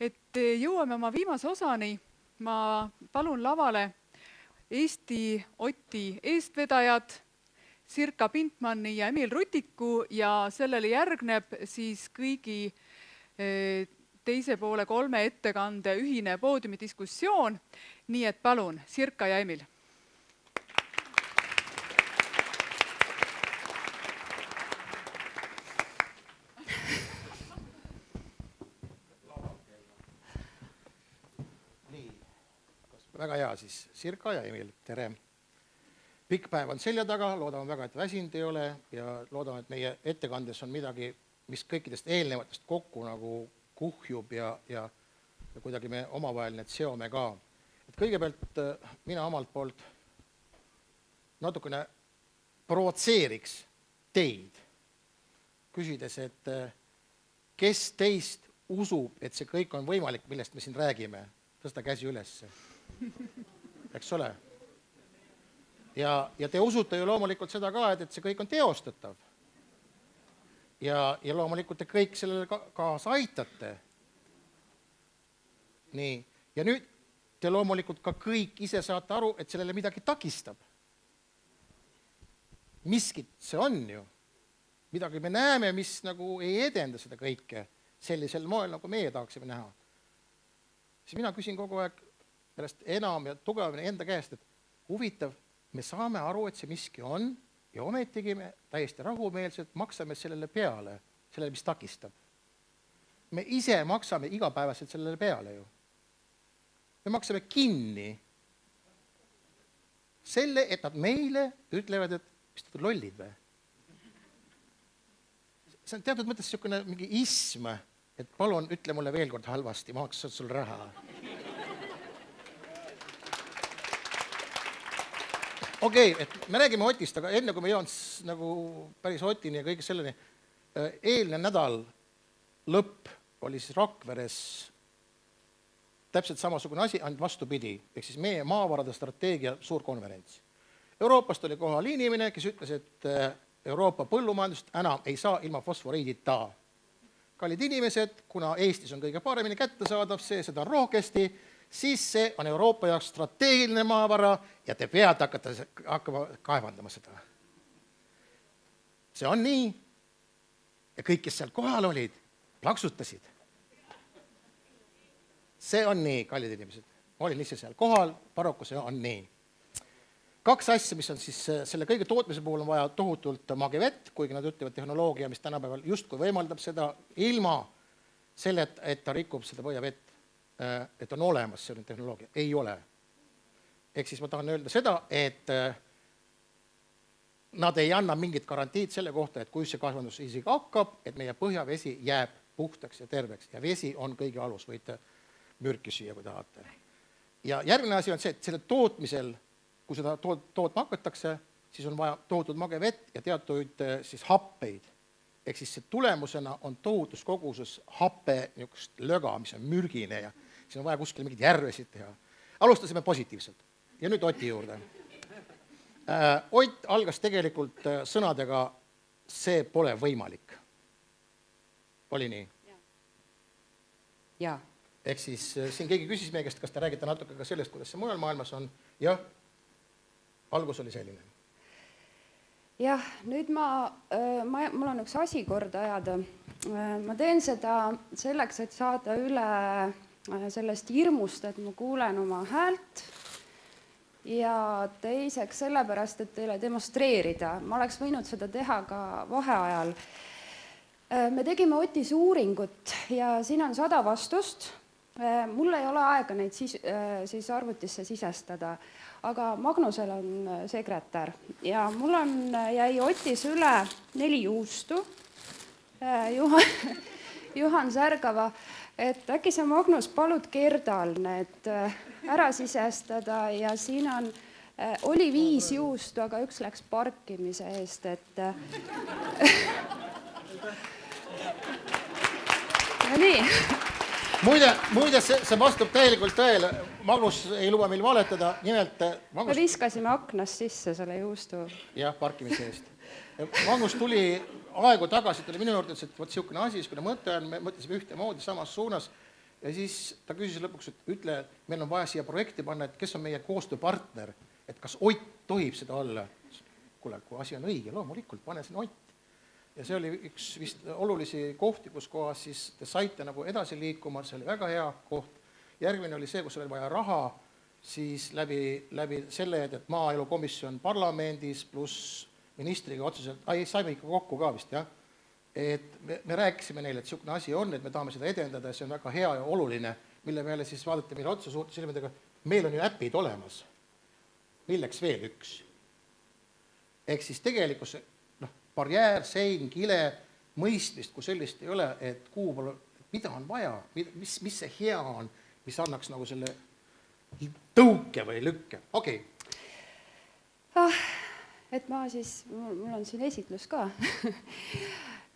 Et jõuame oma viimase osani. Ma palun lavale Eesti Oti eestvedajad Sirka Pintmanni ja Emil Rutiku ja sellele järgneb siis kõigi teise poole 3 ettekande ühine poodiumidiskussioon. Nii et palun, Sirka ja Emil. Väga hea siis, Sirka ja Emil, tere. Pikk päev on selja taga, loodame väga, et väsinud ei ole ja loodame, et meie ettekandes on midagi, mis kõikidest eelnevatest kokku nagu kuhjub ja kuidagi me omavahel need seome ka. Et kõigepealt mina omalt poolt natukene provotseeriks teid, küsides, et kes teist usub, et see kõik on võimalik, millest me siin räägime, tõsta käsi ülesse. Eks ole? Ja te usute ju loomulikult seda ka, et see kõik on teostatav. Ja loomulikult te kõik sellele kaasa aitate. Nii. Ja nüüd te loomulikult ka kõik ise saate aru, et sellele midagi takistab. Miskit see on ju. Midagi me näeme, mis nagu ei edenda seda kõike sellisel moel, nagu meie tahaksime näha. Siis mina küsin kogu aeg pärast enam ja tugevamini enda käest, et huvitav, me saame aru, et see miski on ja ometigi me täiesti rahumeelselt maksame sellele peale, sellele, mis takistab. Me ise maksame igapäevaselt sellele peale ju. Me maksame kinni selle, et nad meile ütlevad, et mis te lollid või? See on teatud mõttes niisugune mingi ism, et palun ütle mulle veel kord halvasti, maksad sul raha. Okei, et me räägime Otist, aga enne kui me jõuan nagu päris Otini ja kõige selleni, eelne nädal lõpp oli siis Rakveres täpselt samasugune asi, ainult vastupidi, ehk siis meie maavarade strateegia suur konverents. Euroopast oli kohal inimene, kes ütles, et Euroopa põllumajandust enam ei saa ilma fosforiidita. Kallid inimesed, kuna Eestis on kõige paremini kättesaadav, seda on rohkesti, siis see on Euroopa jaoks strateegiline maavara ja te peate hakkama kaevandama seda. See on nii. Ja kõik, kes seal kohal olid, plaksutasid. See on nii, kallid inimesed. Olin ise seal kohal, paraku see on nii. 2 asja, mis on siis selle kõige tootmise puhul on vaja tohutult magevett, kuigi nad ütlevad tehnoloogia, mis tänapäeval justkui võimaldab seda ilma selle, et ta rikub seda põhjavett. Et on olemas selline tehnoloogia. Ei ole. Ehk siis ma tahan öelda seda, et nad ei anna mingit garantiid selle kohta, et kui see kasvandus isegi hakkab, et meie põhjavesi jääb puhtaks ja terveks. Ja vesi on kõige alus, võite mürki süüa, kui tahate. Ja järgmine asi on see, et selle tootmisel, kui seda tootma hakatakse, siis on vaja tohutud magevett ja teatuid siis happeid. Ehk siis see tulemusena on tohutus koguses happe niisugust löga, mis on mürgine ja siin on vaja kuskil mingid järvesid teha. Alustasime positiivselt. Ja nüüd Oti juurde. Ott algas tegelikult sõnadega, see pole võimalik. Oli nii? Jaa. Ehk siis siin keegi küsis meie käest, kas te räägite natuke ka sellest, kuidas see mujal maailmas on. Jah, algus oli selline. Jah, nüüd mul on üks asi korda ajada. Ma teen seda selleks, et saada üle sellest hirmust, et ma kuulen oma häält ja teiseks sellepärast, et teile demonstreerida. Ma oleks võinud seda teha ka vaheajal. Me tegime Otis uuringut ja siin on 100 vastust. Mul ei ole aega neid siis arvutisse sisestada, aga Magnusel on sekretär ja mul jäi Otis üle 4 juustu. Juhan Särgava, et äkki sa Magnus palud Gerdal need ära sisestada ja siin oli 5 juustu, aga üks läks parkimise eest, et ja nii. Muide, see vastab täielikult tõele. Magnus ei luba meil valetada. Nimelt, me viskasime aknast sisse selle juustu. Jah, parkimise eest. Magnus tuli aegu tagasi, tuli minu juurde, et võt siukene asi, niisugune mõte on, me mõtlesime ühtemoodi samas suunas ja siis ta küsis lõpuks, et ütle, meil on vaja siia projekti panna, et kes on meie koostööpartner, et kas Ott tohib seda olla. Kuule, kui asi on õige, loomulikult, pane sinna Ott. Ja see oli üks vist olulisi kohti, kus kohas siis te saite nagu edasi liikuma, see oli väga hea koht. Järgmine oli see, kus oli vaja raha, siis läbi selle, et maaelukomisjon parlamendis pluss ministriga otseselt, saime ikka kokku ka vist, jah, et me rääkisime neile, et niisugune asi on, et me tahame seda edendada ja see on väga hea ja oluline, mille peale siis vaadati meile otsa suurte silmadega, meil on ju äpid olemas, milleks veel üks. Ehk siis tegelikult barjäär, sein, kile, mõistmist, kui sellist ei ole, et kuhu poole, mida on vaja, mis see hea on, mis annaks nagu selle tõuke või lükke. Okei. Et ma siis, mul on siin esitlus ka.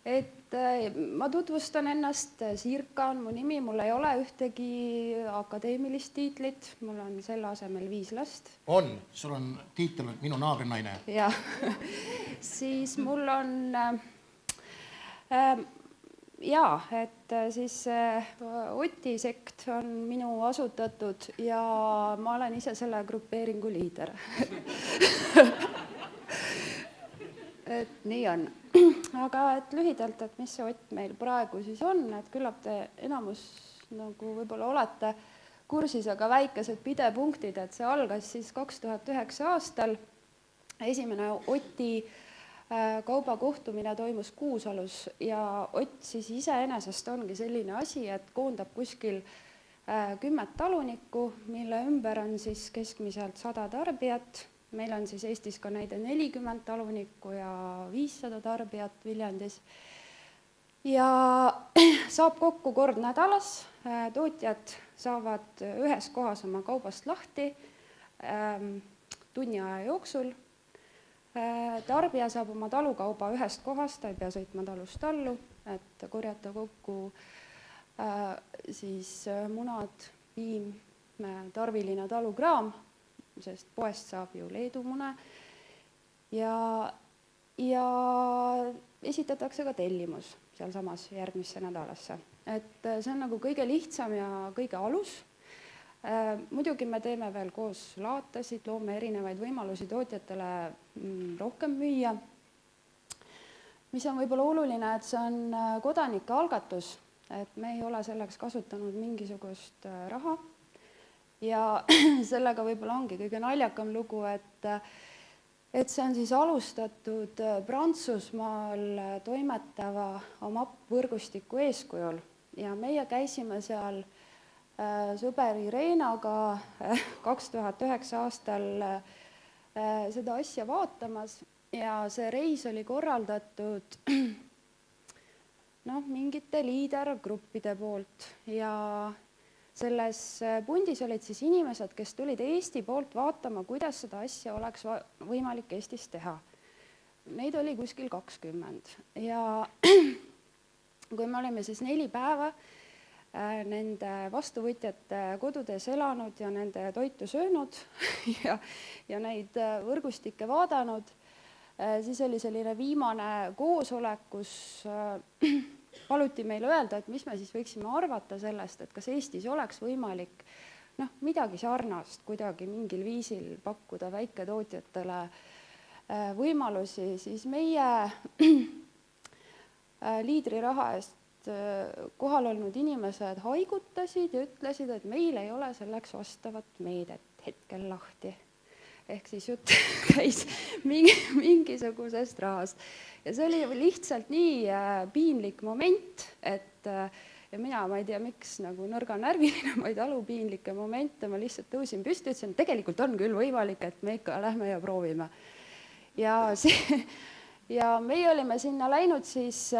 Et ma tutvustan ennast, Sirka on mu nimi, mul ei ole ühtegi akadeemilist tiitlit, mul on selle asemel 5 last. On, sul on tiitel minu naabrinaine. Jah, siis mul on, et siis Oti sekt on minu asutatud ja ma olen ise selle grupeeringu liider. Et nii on. Aga et lühidalt, et mis see Ott meil praegu siis on, et küllap te enamus nagu võib-olla olete kursis, aga väikesed pidepunktid, et see algas siis 2009 aastal. Esimene Oti kaubakohtumine toimus Kuusalus ja Ott siis iseenesest ongi selline asi, et koondab kuskil 10 talunikku, mille ümber on siis keskmiselt 100 tarbijat. Meil on siis Eestis ka näide 40 talunikku ja 500 tarbijat Viljandis. Ja saab kokku kord nädalas, tootjad saavad ühes kohas oma kaubast lahti tunni aja jooksul. Tarbija saab oma talukauba ühest kohast, ta ei pea sõitma talust tallu, et korjata kokku siis munad, piim, tarviline talukraam, sest poest saab ju Leedu mune ja esitatakse ka tellimus sealsamas järgmisse nädalasse. Et see on nagu kõige lihtsam ja kõige alus. Muidugi me teeme veel koos laatasid, loome erinevaid võimalusi tootjatele rohkem müüa. Mis on võib-olla oluline, et see on kodanike algatus, et me ei ole selleks kasutanud mingisugust raha. Ja sellega võib-olla ongi kõige naljakam lugu, et see on siis alustatud Prantsusmaal toimetava OMAP-võrgustiku eeskujul ja meie käisime seal sõber Irenaga 2009 aastal seda asja vaatamas ja see reis oli korraldatud mingite liidergruppide poolt ja selles pundis olid siis inimesed, kes tulid Eesti poolt vaatama, kuidas seda asja oleks võimalik Eestis teha. Neid oli kuskil 20 ja kui me olime siis 4 päeva nende vastuvõtjate kodudes elanud ja nende toitu söönud ja neid võrgustikke vaadanud, siis oli selline viimane koosolek, kus paluti meile öelda, et mis me siis võiksime arvata sellest, et kas Eestis oleks võimalik midagi sarnast kuidagi mingil viisil pakkuda väiketootjatele võimalusi, siis meie liidri raha eest kohal olnud inimesed haigutasid ja ütlesid, et meil ei ole selleks vastavat meedet hetkel lahti. Ehk siis jutt käis mingisugusest rahast. Ja see oli lihtsalt nii piinlik moment, et ja mina ei tea, miks nagu nõrga närviline, ma ei talu piinlikke momente, ma lihtsalt tõusin püsti, ütlesin, et tegelikult on küll võimalik, et me ikka lähme ja proovime. Ja meie olime sinna läinud siis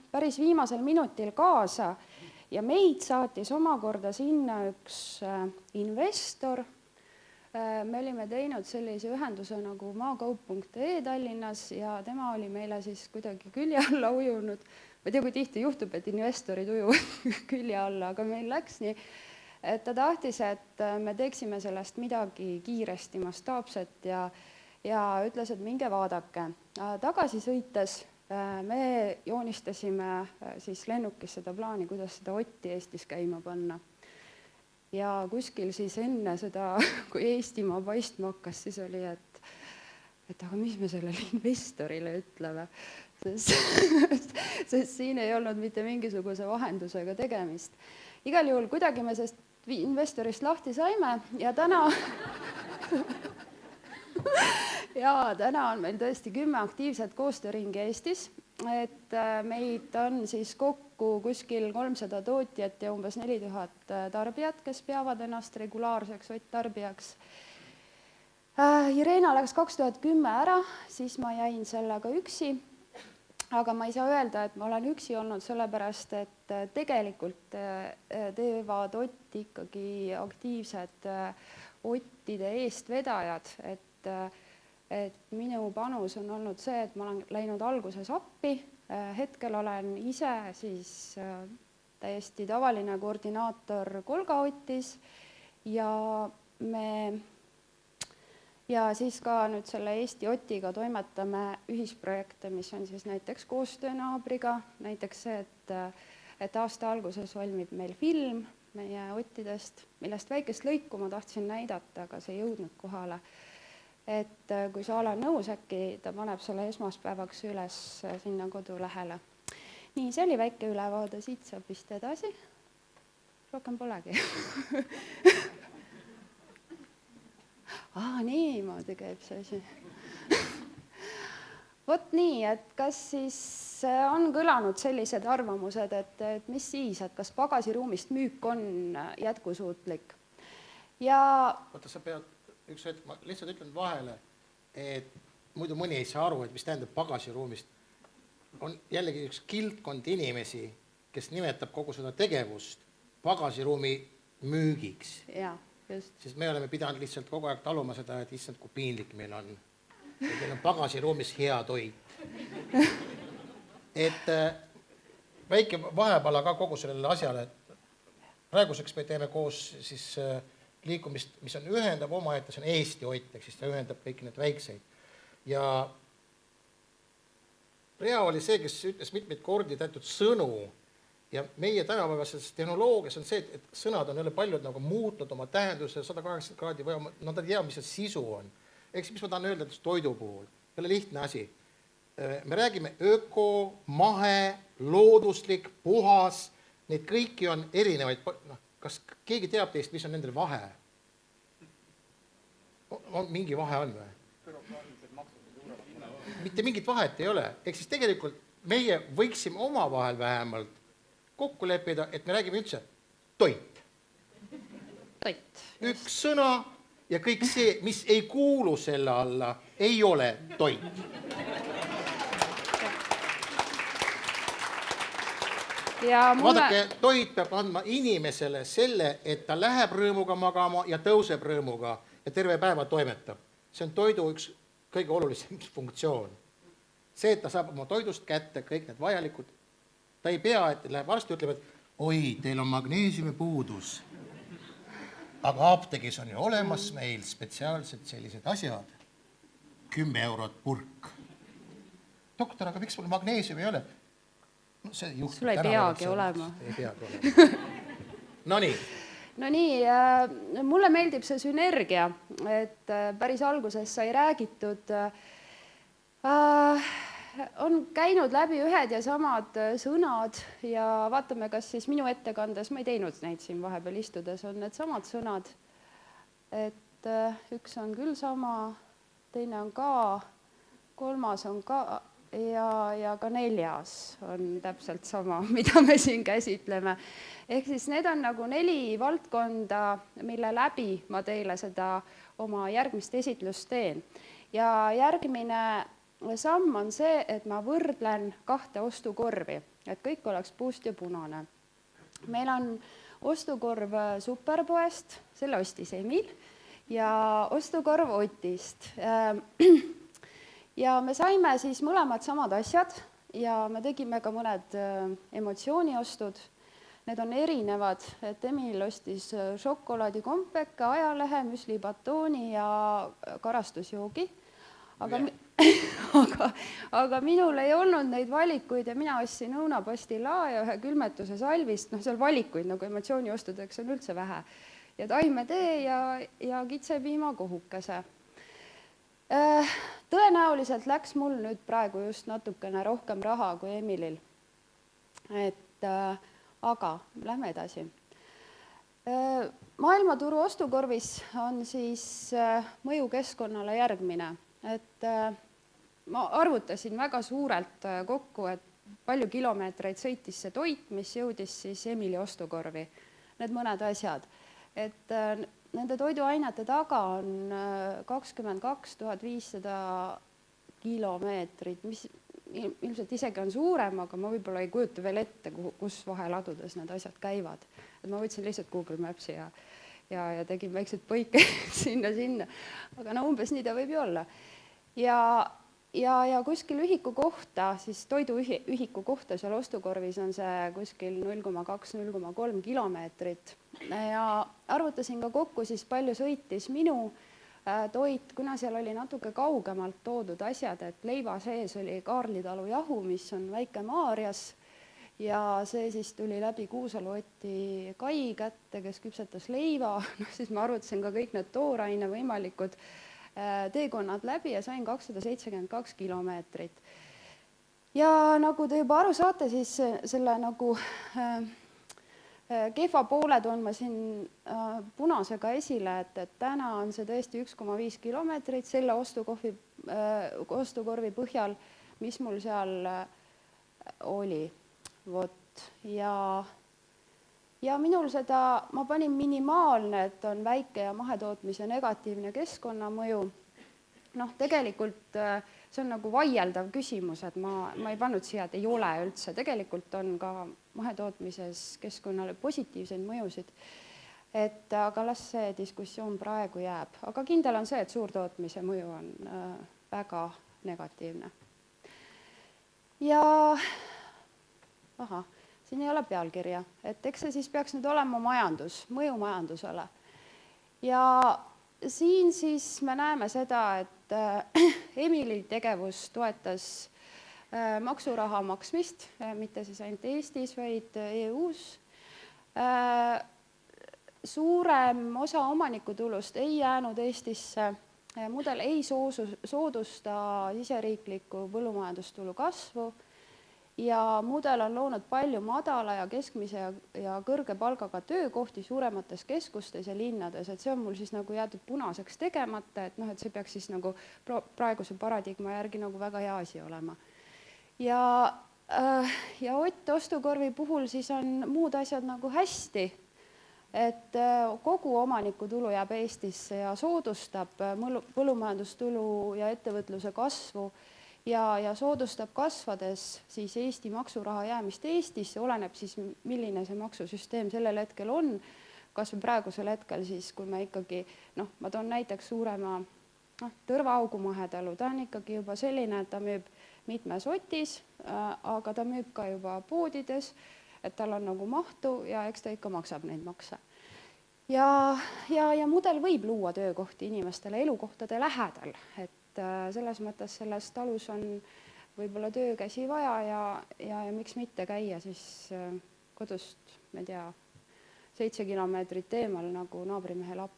päris viimasel minutil kaasa ja meid saatis omakorda sinna üks investor. Me olime teinud sellise ühenduse nagu maakaup.ee Tallinnas ja tema oli meile siis kuidagi külje alla ujunud. Ma ei tea, kui tihti juhtub, et investorid ujuvad külje alla, aga meil läks nii, et ta tahtis, et me teeksime sellest midagi kiiresti mastaapset ja ütles, et minge vaadake. Tagasi sõites Me joonistasime siis lennukis seda plaani, kuidas seda Otti Eestis käima panna. Ja kuskil siis enne seda, kui Eestimaa paistma hakkas, siis oli, et aga mis me sellele investorile ütleme, sest siin ei olnud mitte mingisuguse vahendusega tegemist. Igal juhul kuidagi me sellest investorist lahti saime ja täna on meil tõesti 10 aktiivset koostööringi Eestis, et meid on siis kokku kuskil 300 tootjat ja umbes 4000 tarbijat, kes peavad ennast regulaarseks Ott-tarbijaks. Irena läks 2010 ära, siis ma jäin sellega üksi, aga ma ei saa öelda, et ma olen üksi olnud sellepärast, et tegelikult teevad Otti ikkagi aktiivsed Ottide eestvedajad, et minu panus on olnud see, et ma olen läinud alguses appi, hetkel olen ise siis täiesti tavaline koordinaator Kolga Otis ja siis ka nüüd selle Eesti Otiga toimetame ühisprojekte, mis on siis näiteks koostöö naabriga, näiteks see, et aasta alguses valmib meil film meie Ottidest, millest väikest lõiku ma tahtsin näidata, aga see ei jõudnud kohale. Et kui sa oled nõus, äkki ta paneb selle esmaspäevaks üles sinna kodulehele. Nii, see oli väike ülevaade, siit saab vist edasi. Rohkem polegi. Niimoodi käib see asi. Vot nii, et kas siis on kõlanud sellised arvamused, et mis siis, et kas pagasiruumist müük on jätkusuutlik? Oota, sa pead üks hetk, ma lihtsalt ütlen vahele, et muidu mõni ei saa aru, et mis tähendab pagasiruumist. On jällegi üks kildkond inimesi, kes nimetab kogu seda tegevust pagasiruumi müügiks. Jaa, just. Sest me oleme pidanud lihtsalt kogu aeg taluma seda, et issand, kui piinlik meil on. Et meil on pagasiruumis hea toit. Et väike vahepala ka kogu sellele asjale, et praeguseks me teeme koos siis liikumist, mis on ühendab omaette, see on Eesti Ott, ehk siis ta ühendab kõiki need väikseid. Ja Rea oli see, kes ütles mitmeid kordi täitud sõnu ja meie tänapäevases tehnoloogias on see, et sõnad on jälle paljud nagu muutnud oma tähenduse 180 kraadi või nad ei tea, mis see sisu on. Ehk siis, mis ma tahan öelda toidu puhul, jälle lihtne asi. Me räägime öko, mahe, looduslik, puhas, neid kõiki on erinevaid. Kas keegi teab teist, mis on nendel vahe? Mingi vahe on või? Mitte mingit vahet ei ole. Ehk siis tegelikult meie võiksime omavahel vähemalt kokku leppida, et me räägime üldse toit. Toit. Üks sõna ja kõik see, mis ei kuulu selle alla, ei ole toit. Vaadake, toit peab andma inimesele selle, et ta läheb rõõmuga magama ja tõuseb rõõmuga ja terve päeva toimetab. See on toidu üks kõige olulisem funktsioon. See, et ta saab oma toidust kätte kõik need vajalikud, ta ei pea, et läheb arsti ütleb, et oi, teil on magneesiumi puudus. Aga apteegis on ju olemas meil spetsiaalsed sellised asjad. 10 eurot purk. Doktor, aga miks mul magneesiumi ei ole? No, sul ei peagi olema. Ei peagi olema. No nii, mulle meeldib see sünergia, et päris alguses sai räägitud, on käinud läbi ühed ja samad sõnad ja vaatame, kas siis minu ettekandes, ma ei teinud neid siin vahepeal istudes, on need samad sõnad, et üks on küll sama, teine on ka, kolmas on ka ja ka 4 on täpselt sama, mida me siin käsitleme. Ehk siis need on nagu 4 valdkonda, mille läbi ma teile seda oma järgmist esitlust teen. Ja järgmine samm on see, et ma võrdlen 2 ostukorvi, et kõik oleks puust ja punane. Meil on ostukorv Superpoest, selle ostis Emil, ja ostukorv Otist. Ja me saime siis mõlemad samad asjad ja me tegime ka mõned emotsiooniostud. Need on erinevad, et Emil ostis šokolaadikompeka, ajalehe, müslibatooni ja karastusjoogi. aga, aga minul ei olnud neid valikuid ja mina ostsin õunapastilla ja ühe külmetuse salvist, seal valikuid nagu emotsiooniostudeks on üldse vähe. Ja taimetee ja kitsepiimakohukese. Tõenäoliselt läks mul nüüd praegu just natukene rohkem raha kui Emilil. Aga lähme edasi. Maailmaturu ostukorvis on siis mõju keskkonnale järgmine. Ma arvutasin väga suurelt kokku, et palju kilomeetreid sõitis see toit, mis jõudis siis Emili ostukorvi. Need mõned asjad. Nende toiduainete taga on 22 500 kilomeetrit, mis ilmselt isegi on suurem, aga ma võib-olla ei kujuta veel ette, kus vaheladudes need asjad käivad. Ma võtsin lihtsalt Google Mapsi ja tegin väiksed põike sinna, aga umbes nii ta võib ju olla. Ja kuskil ühiku kohta, siis toidu ühiku kohta seal ostukorvis on see kuskil 0,2-0,3 kilomeetrit. Ja arvutasin ka kokku siis palju sõitis minu toit, kuna seal oli natuke kaugemalt toodud asjad, et leiva sees oli Kaarlitalu jahu, mis on Väike Maarjas ja see siis tuli läbi Kuusalu Oti Kai kätte, kes küpsetas leiva, siis ma arvutasin ka kõik need tooraine võimalikud teekonnad läbi ja sain 272 kilomeetrit. Ja nagu te juba aru saate, siis selle nagu kehva poole toon ma siin punasega esile, et täna on see tõesti 1,5 kilomeetrit selle ostukorvi põhjal, mis mul seal oli. Ja minul seda, ma panin minimaalne, et on väike ja mahetootmise negatiivne keskkonnamõju. Tegelikult see on nagu vaieldav küsimus, et ma ei pannud siia, et ei ole üldse. Tegelikult on ka mahetootmises keskkonnale positiivseid mõjusid. Aga las see diskussioon praegu jääb. Aga kindel on see, et suurtootmise mõju on väga negatiivne. Ja siin ei ole pealkirja, et eks see siis peaks nüüd olema majandus, mõju majandusele. Ja siin siis me näeme seda, et Emili tegevus toetas maksuraha maksmist, mitte siis ainult Eestis, vaid EU-s. Suurem osa omanikutulust ei jäänud Eestisse. Mudel ei soodusta siseriiklikku põllumajandustulu kasvu. Ja mudel on loonud palju madala ja keskmise ja kõrge palgaga töökohti suuremates keskustes ja linnades, et see on mul siis nagu jäetud punaseks tegemata, et see peaks siis nagu praeguse paradigma järgi nagu väga hea asi olema. Ja Ott ostukorvi puhul siis on muud asjad nagu hästi, et kogu omanikutulu jääb Eestisse ja soodustab põllumajandustulu ja ettevõtluse kasvu, ja soodustab kasvades siis Eesti maksuraha jäämist Eestisse, oleneb siis, milline see maksusüsteem sellel hetkel on, kas või praegusel hetkel siis, kui me ikkagi, ma toon näiteks suurema Tõrvaaugu mahetalu, ta on ikkagi juba selline, et ta müüb mitmes Otis, aga ta müüb ka juba poodides, et tal on nagu mahtu ja eks ta ikka maksab neid makse. Ja mudel võib luua töökohti inimestele elukohtade lähedal, et selles mõttes selles talus on võib-olla töökäsi vaja ja miks mitte käia siis kodust, ma ei tea, 7 kilomeetrit eemal nagu naabrimehele appi.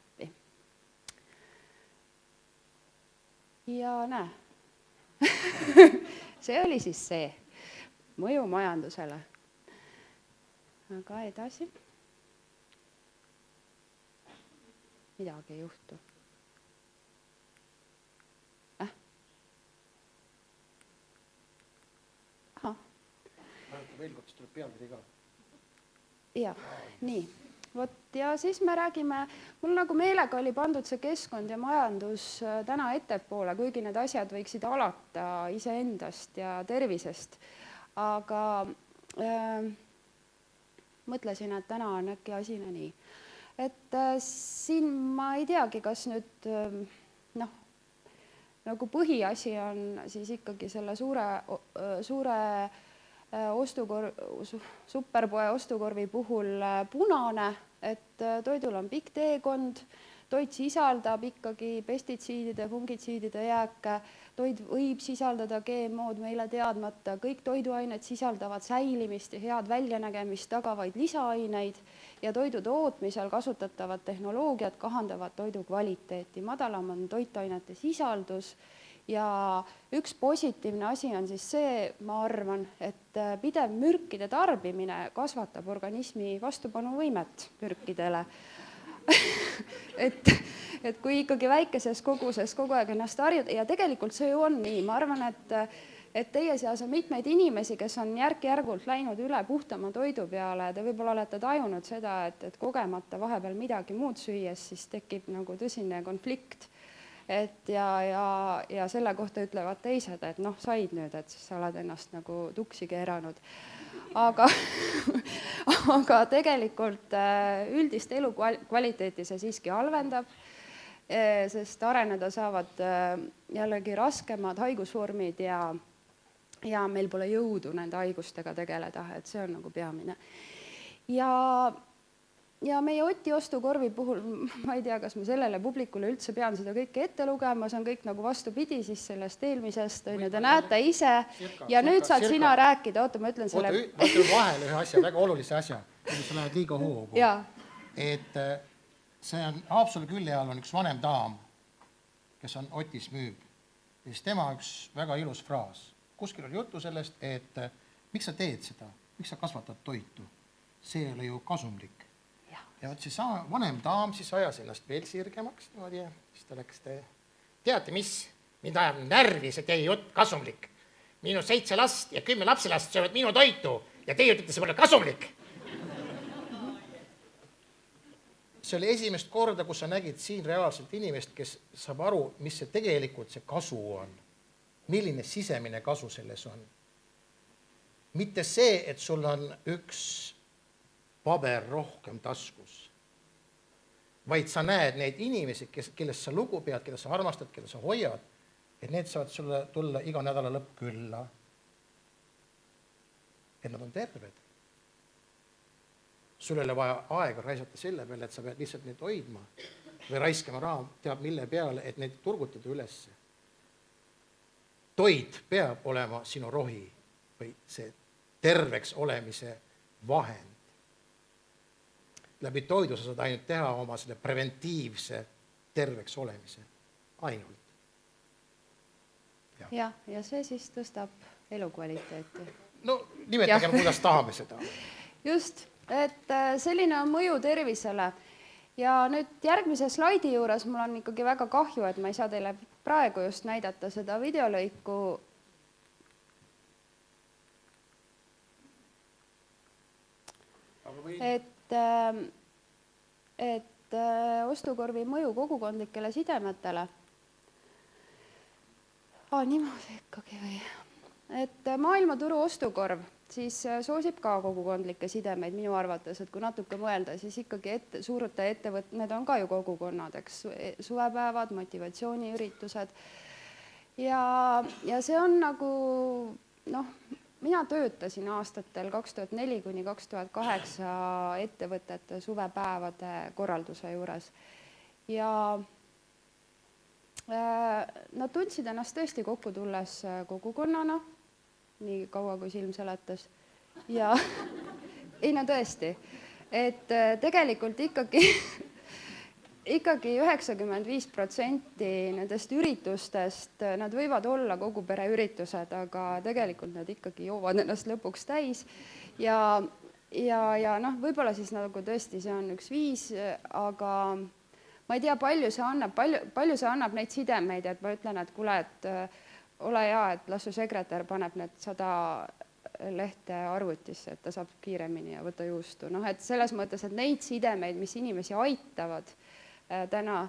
Ja näe, see oli siis see mõju majandusele. Aga edasi. Midagi ei juhtu. Veel kord tuleb pealkiri ka. Ja, nii. Ja siis me räägime, mul nagu meelega oli pandud see keskkond ja majandus täna ettepoole, kuigi need asjad võiksid alata iseendast ja tervisest. Aga mõtlesin, et täna on äkki asine nii. Et siin ma ei teagi, kas nüüd nagu põhiasi on siis ikkagi selle suure superpoe ostukorvi puhul punane, et toidul on pikk teekond, toit sisaldab ikkagi pestitsiidide, fungitsiidide jääke, toit võib sisaldada GMO-d meile teadmata, kõik toiduained sisaldavad säilimist ja head väljanägemist tagavaid lisaaineid ja toidu tootmisel kasutatavad tehnoloogiad kahandavad toidu kvaliteeti, madalam on toitainete sisaldus ja üks positiivne asi on siis see, ma arvan, et pidev mürkide tarbimine kasvatab organismi vastupanuvõimet mürkidele. et kui ikkagi väikeses koguses kogu aeg ennast harjud ja tegelikult see ju on nii, ma arvan, et teie seas on mitmeid inimesi, kes on järk-järgult läinud üle puhtama toidu peale, te võib-olla olete tajunud seda, et kogemata vahepeal midagi muud süües, siis tekib nagu tõsine konflikt. Ja selle kohta ütlevad teised, et noh, said nüüd, et siis sa oled ennast nagu tuksi keeranud. Aga tegelikult üldist elukvaliteeti see siiski halvendab, sest areneda saavad jällegi raskemad haigusvormid ja meil pole jõudu nende haigustega tegeleda, et see on nagu peamine. Ja meie Oti ostukorvi puhul, ma ei tea, kas ma sellele publikule üldse pean seda kõike ette lugema, see on kõik nagu vastupidi siis sellest eelmisest, te näete ise ja nüüd saad sina rääkida, oota, ma ütlen selle... Ma ütlen vahele ühe asja, väga olulise asja, kui sa lähed liiga hoogu. Et see on Haapsalu külje all on üks vanem daam, kes on Otis müüb. Ja siis tema üks väga ilus fraas. Kuskil oli juttu sellest, et miks sa teed seda, miks sa kasvatad toitu? See ei ole ju kasumlik. Ja võt siis vanem daam siis ajas ennast veel sirgemaks niimoodi ja siis ta läks, teate mis, mind ajab närvi see teie jutt kasumlik. Minu 7 last ja 10 lapselast söövad minu toitu ja teie ütlete see pole kasumlik. See oli esimest korda, kus sa nägid siin reaalselt inimest, kes saab aru, mis see tegelikult see kasu on. Milline sisemine kasu selles on. Mitte see, et sul on üks paber rohkem taskus, vaid sa näed neid inimesi, kellest sa lugu pead, keda sa armastad, keda sa hoiad, et need saavad sulle tulla iga nädala lõpp külla, et nad on terved. Sul ei ole vaja aega raisata selle peale, et sa pead lihtsalt neid hoidma või raiskama raha teab mille peale, et neid turgutada ülesse. Toit peab olema sinu rohi või see terveks olemise vahend. Läbi toidu sa saad ainult teha oma selle preventiivse terveks olemise. Ainult. Ja see siis tõstab elukvaliteeti. No nimetagem, kuidas tahame seda. Just, et selline on mõju tervisele. Ja nüüd järgmise slaidi juures mul on ikkagi väga kahju, et ma ei saa teile praegu just näidata seda videolõiku. Et ostukorvi mõju kogukondlikele sidemetele. Niimoodi ikkagi või. Et maailmaturu ostukorv siis soosib ka kogukondlikke sidemeid minu arvates, et kui natuke mõelda, siis ikkagi suurte need on ka ju kogukonnad, eks, suvepäevad, motivatsiooniüritused. Ja see on nagu, mina töötasin aastatel 2004 kuni 2008 ettevõtete suvepäevade korralduse juures ja nad tundsid ennast tõesti kokku tulles kogukonnana, nii kaua kui silm seletas. Ja ei no tõesti, et tegelikult ikkagi 95% nendest üritustest, nad võivad olla kogu pere üritused, aga tegelikult nad ikkagi joovad ennast lõpuks täis ja võib-olla siis nagu tõesti see on üks viis, aga ma ei tea, palju see annab neid sidemeid, et ma ütlen, et kuule, et ole hea, et las su sekretär paneb need 100 lehte arvutisse, et ta saab kiiremini ja võtta juustu. Et selles mõttes, et neid sidemeid, mis inimesi aitavad täna,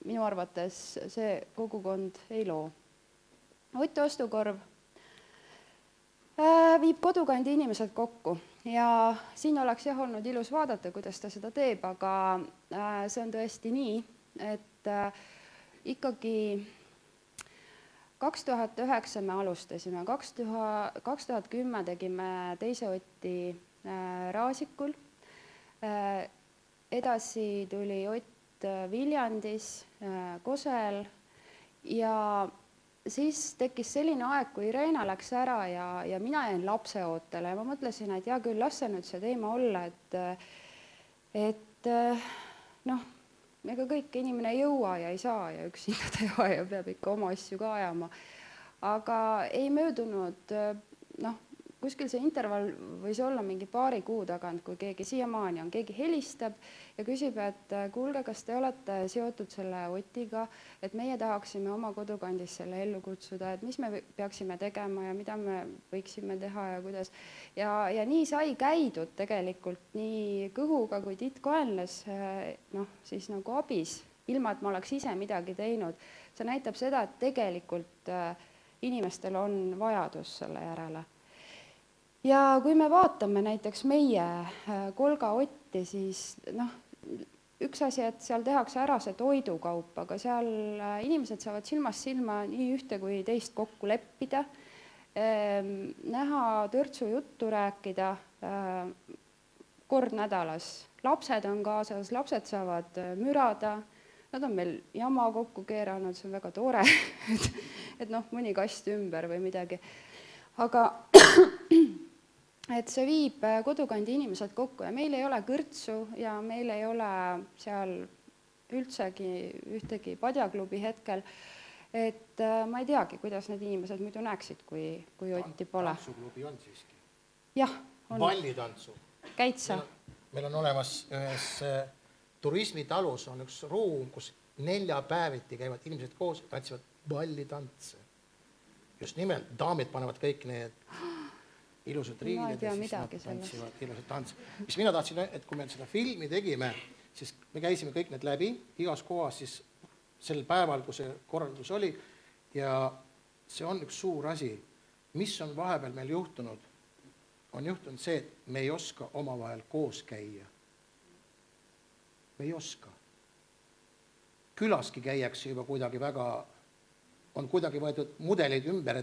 minu arvates see kogukond ei loo. Oti ostukorv viib kodukandi inimesed kokku ja siin oleks olnud ilus vaadata, kuidas ta seda teeb, aga see on tõesti nii, et ikkagi 2009 me alustasime, 2010 tegime teise Oti Raasikul, edasi tuli Viljandis, Kosel ja siis tekkis selline aeg, kui Irena läks ära ja mina jäin lapseootele ja ma mõtlesin, et hea küll, las see nüüd see teema olla, et noh, ega kõik inimene ei jõua ja ei saa ja üksinda teha ja peab ikka oma asju ka ajama. Aga ei möödunud, kuskil see intervall võis olla mingi paari kuu tagant, kui keegi siiamaani on, keegi helistab ja küsib, et kuulge, kas te olete seotud selle Otiga, et meie tahaksime oma kodukandis selle ellu kutsuda, et mis me peaksime tegema ja mida me võiksime teha ja kuidas. Ja nii sai käidud tegelikult nii Kõhuga kui Tiit Kaenlas siis nagu abis, ilma et ma oleks ise midagi teinud. See näitab seda, et tegelikult inimestel on vajadus selle järele. Ja kui me vaatame näiteks meie Kolga Otti, siis üks asi, et seal tehakse ära see toidukaup, aga seal inimesed saavad silmast silma nii ühte kui teist kokku leppida, näha törtsu juttu rääkida kord nädalas. Lapsed on kaasas, lapsed saavad mürada, nad on meil jama kokku keeranud, see on väga tore, et mõni kast ümber või midagi. Aga et see viib kodukandi inimesed kokku ja meil ei ole kõrtsu ja meil ei ole seal üldsegi ühtegi padjaklubi hetkel. Et ma ei teagi, kuidas need inimesed muidu näeksid, kui Otti pole. Tantsuklubi on siiski. Jah, on. Ballitantsu. Käid sa? Meil on olemas ühes turismitalus on üks ruum, kus 4 päeviti käivad inimesed koos ja tantsivad ballitantse. Just nimelt, daamid panevad kõik need ilusad riided ja siis nad tantsivad ilusad tants. Mis mina tahtsin, et kui me seda filmi tegime, siis me käisime kõik need läbi, igas kohas siis sel päeval, kui see korraldus oli ja see on üks suur asi. Mis on vahepeal meil juhtunud? On juhtunud see, et me ei oska omavahel koos käia. Me ei oska. Külaski käiakse juba kuidagi väga, on kuidagi võetud mudelid ümber,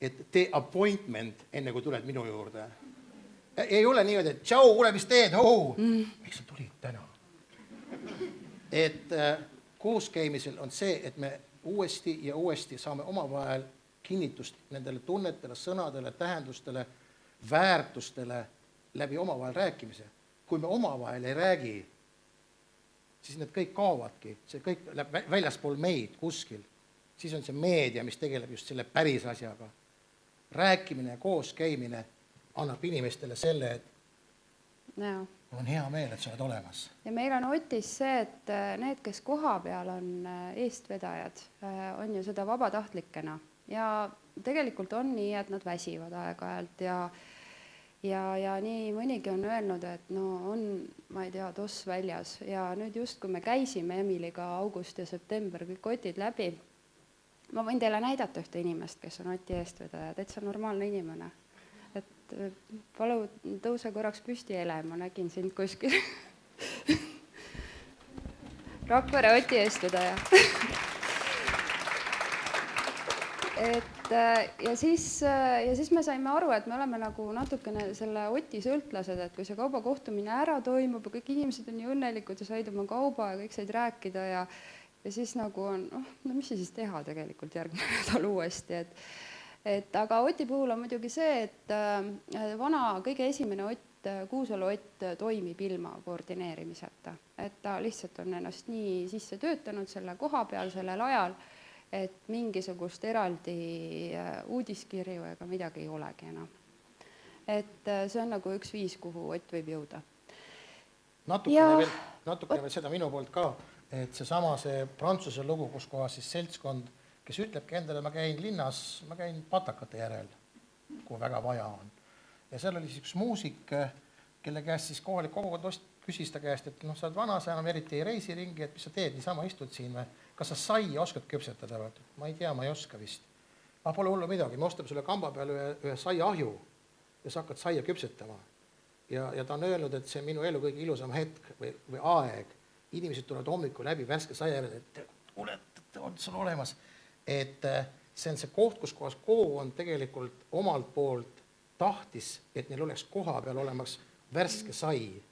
et tee appointment enne kui tuled minu juurde. Ei ole niimoodi, et tšau, kuule, mis teed? Miks sa tulid täna? Et koos käimisel on see, et me uuesti ja uuesti saame omavahel kinnitust nendele tunnetele, sõnadele, tähendustele, väärtustele läbi omavahel rääkimise. Kui me omavahel ei räägi, siis need kõik kaovadki, see kõik läheb väljaspool meid kuskil. Siis on see meedia, mis tegeleb just selle päris asjaga. Rääkimine ja koos käimine annab inimestele selle, et on hea meel, et sa oled olemas. Ja meil on Otis see, et need, kes koha peal on eestvedajad, on ju seda vabatahtlikena. Ja tegelikult on nii, et nad väsivad aeg-ajalt ja nii mõnigi on öelnud, et on, ma ei tea, toss väljas. Ja nüüd just, kui me käisime Emiliga august ja september kõik Otid läbi, ma võin teile näidata ühte inimest, kes on Oti eestvedaja, täitsa normaalne inimene. Et palu tõuse korraks püsti, Ele, ma nägin sind kuskil. Rakvere Oti eestvedaja. Ja siis me saime aru, et me oleme nagu natukene selle Oti sõltlased, et kui see kaubakohtumine ära toimub ja kõik inimesed on nii õnnelikud ja said oma kauba ja kõik said rääkida ja siis nagu on, mis siis teha tegelikult järgmine nädal uuesti. Aga Oti puhul on muidugi see, et vana kõige esimene Ott, Kuusalu Ott toimib ilma koordineerimiseta. Et ta lihtsalt on ennast nii sisse töötanud selle koha peal sellel ajal, et mingisugust eraldi uudiskirju ega midagi ei olegi enam. Et see on nagu üks viis, kuhu Ott võib jõuda. Natukene veel seda minu poolt ka. Et see Prantsuse lugu, kus kohas siis seltskond, kes ütlebki endale, ma käin linnas, ma käin patakate järel, kui väga vaja on. Ja seal oli siis üks muusik, kelle käest siis kohalik kogukond küsis ta käest, et sa oled vana, sa enam eriti ei reisi ringi, et mis sa teed, niisama istud siin või? Kas sa saia oskad küpsetada? Ma ei tea, ma ei oska vist. Pole hullu midagi, me ostame sulle kamba peal ühe saia ahju ja sa hakkad saia küpsetama. Ja ta on öelnud, et see minu elu kõige ilusam hetk või aeg. Inimesed tulevad hommikul läbi värske saia järele, et kuule, on sul olemas. Et see on see koht, kus kohas kogukond tegelikult omalt poolt tahtis, et neil oleks koha peal olemas värske sai.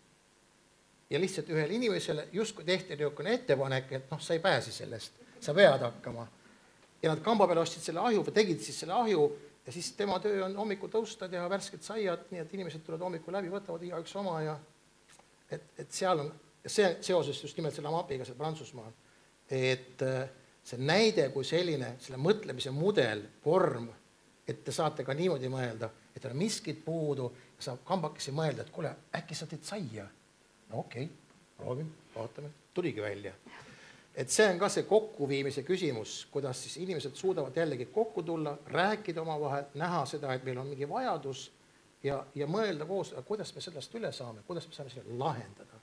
ja lihtsalt ühele inimesele justkui tehti niisugune ettepanek, et noh, sa ei pääse sellest, sa pead hakkama. Ja nad kamba peale ostsid selle ahju või tegid siis selle ahju ja siis tema töö on hommikul tõusta, teha värsket saiad, nii et inimesed tulevad hommikul läbi, võtavad igaüks oma ja et seal on, see seoses just nimelt selle MAP-iga seal Prantsusmaal, et see näide kui selline, selle mõtlemise mudel, vorm, et te saate ka niimoodi mõelda, et on miskit puudu, saab kambakesi mõelda, et kuule, äkki sa teed saia? No okei, proovime, vaatame, tuligi välja. Et see on ka see kokkuviimise küsimus, kuidas siis inimesed suudavad jällegi kokku tulla, rääkida omavahel, näha seda, et meil on mingi vajadus ja mõelda koos, kuidas me sellest üle saame, kuidas me saame selle lahendada.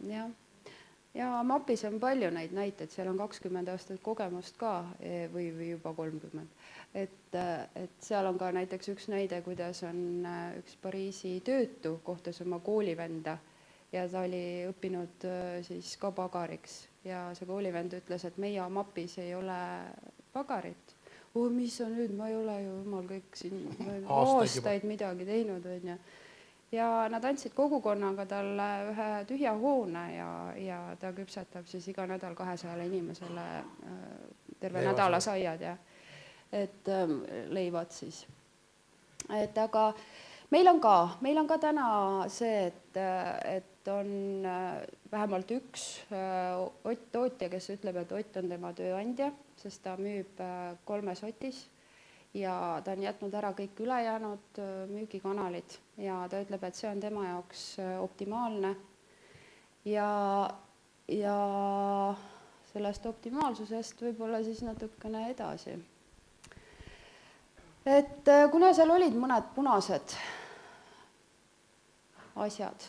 Jah. Ja MAP-is on palju neid näiteid, seal on 20 aastat kogemust ka või juba 30. Et seal on ka näiteks üks näide, kuidas on üks Pariisi töötu kohtas oma koolivenda ja ta oli õppinud siis ka pagariks ja see koolivend ütles, et meie MAP-is ei ole pagarit. Mis on nüüd, ma ei ole ju jumal kõik siin aastaid midagi teinud. Ja nad andsid kogukonnaga talle ühe tühja hoone ja ta küpsetab siis iga nädal 200 inimesele terve nädala saiad ja et leivad siis. Et aga meil on ka täna see, et on vähemalt üks Ott tootja, kes ütleb, et Ott on tema tööandja, sest ta müüb 3 Otis ja ta on jätnud ära kõik ülejäänud müügikanalid ja ta ütleb, et see on tema jaoks optimaalne ja sellest optimaalsusest võib-olla siis natukene edasi. Et kuna seal olid mõned punased asjad,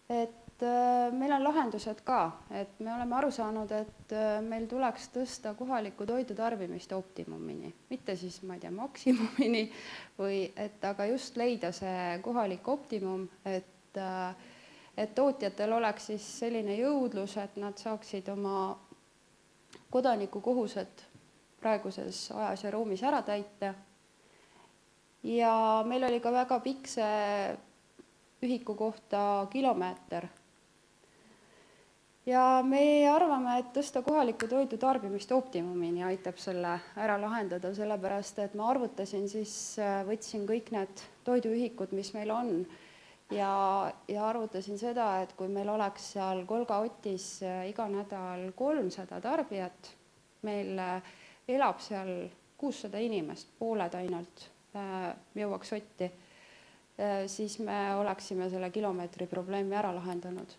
et meil on lahendused ka, et me oleme aru saanud, et meil tuleks tõsta kohaliku toidu tarbimist optimumini, mitte siis, ma ei tea, maksimumini, et aga just leida see kohalik optimum, et tootjatel oleks siis selline jõudlus, et nad saaksid oma kodanikukohused praeguses ajas ja ruumis ära täita. Ja meil oli ka väga pikk see ühiku kohta kilomeeter. Ja me arvame, et tõsta kohaliku toidu tarbimist optimumini aitab selle ära lahendada, sellepärast, et ma arvutasin siis, võtsin kõik need toiduühikud, mis meil on ja arvutasin seda, et kui meil oleks seal Kolga Otis iga nädal 300 tarbijat, meil elab seal 600 inimest, pooled ainult jõuaks Otti, siis me oleksime selle kilomeetri probleemi ära lahendanud.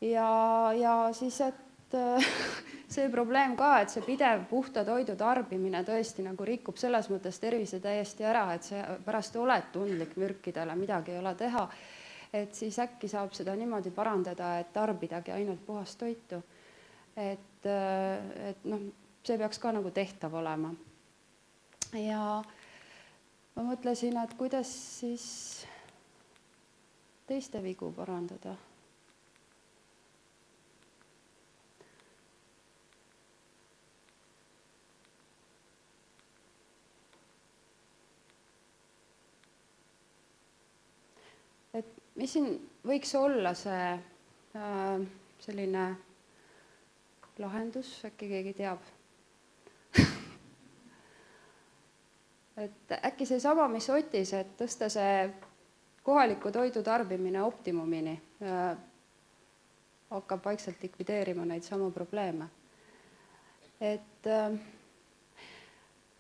Ja siis, et see probleem ka, et see pidev puhta toidu tarbimine tõesti nagu rikub selles mõttes tervise täiesti ära, et see pärast oled tundlik mürkidele, midagi ei ole teha, et siis äkki saab seda niimoodi parandada, et tarbidagi ainult puhast toitu. Et noh, see peaks ka nagu tehtav olema. Ja ma mõtlesin, et kuidas siis teiste vigu parandada. Et mis siin võiks olla see selline lahendus, äkki keegi teab? Et äkki see sama, mis Otis, et tõsta see kohaliku toidu tarbimine optimumini, hakkab vaikselt likvideerima neid samu probleeme. Et